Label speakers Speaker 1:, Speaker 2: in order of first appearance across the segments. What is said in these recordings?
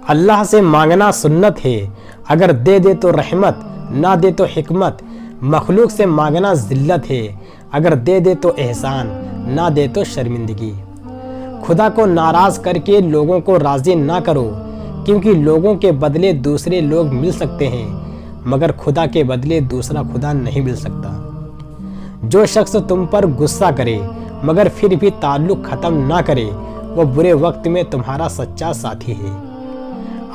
Speaker 1: اللہ سے مانگنا سنت ہے، اگر دے دے تو رحمت، نہ دے تو حکمت۔ مخلوق سے مانگنا ذلت ہے، اگر دے دے تو احسان، نہ دے تو شرمندگی۔ خدا کو ناراض کر کے لوگوں کو راضی نہ کرو، کیونکہ لوگوں کے بدلے دوسرے لوگ مل سکتے ہیں، مگر خدا کے بدلے دوسرا خدا نہیں مل سکتا۔ جو شخص تم پر غصہ کرے مگر پھر بھی تعلق ختم نہ کرے، وہ برے وقت میں تمہارا سچا ساتھی ہے۔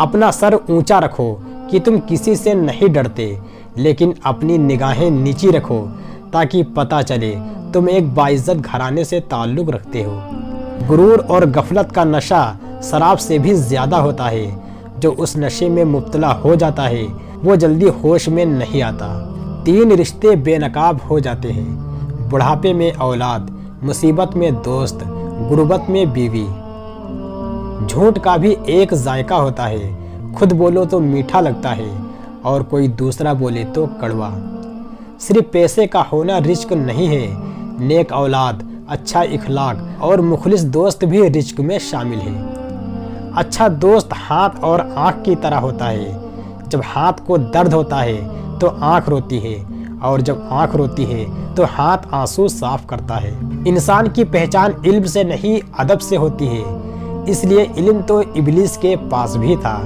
Speaker 1: اپنا سر اونچا رکھو کہ تم کسی سے نہیں ڈرتے، لیکن اپنی نگاہیں نیچی رکھو تاکہ پتہ چلے تم ایک باعزت گھرانے سے تعلق رکھتے ہو۔ غرور اور غفلت کا نشہ شراب سے بھی زیادہ ہوتا ہے۔ جو اس نشے میں مبتلا ہو جاتا ہے وہ جلدی ہوش میں نہیں آتا۔ 3 رشتے بے نقاب ہو جاتے ہیں: بڑھاپے میں اولاد، مصیبت میں دوست، غربت میں بیوی۔ جھوٹ کا بھی ایک ذائقہ ہوتا ہے، خود بولو تو میٹھا لگتا ہے اور کوئی دوسرا بولے تو کڑوا۔ صرف پیسے کا ہونا رزق نہیں ہے، نیک اولاد، اچھا اخلاق اور مخلص دوست بھی رزق میں شامل ہے۔ اچھا دوست ہاتھ اور آنکھ کی طرح ہوتا ہے، جب ہاتھ کو درد ہوتا ہے تو آنکھ روتی ہے، اور جب آنکھ روتی ہے تو ہاتھ آنسو صاف کرتا ہے۔ انسان کی پہچان علم سے نہیں ادب سے ہوتی ہے، اس لیے علم تو ابلیس کے پاس بھی تھا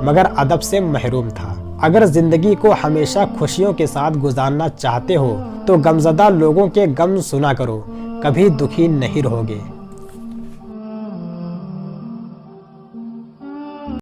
Speaker 1: مگر ادب سے محروم تھا۔ اگر زندگی کو ہمیشہ خوشیوں کے ساتھ گزارنا چاہتے ہو تو غمزدہ لوگوں کے غم سنا کرو، کبھی دکھی نہیں رہو گے۔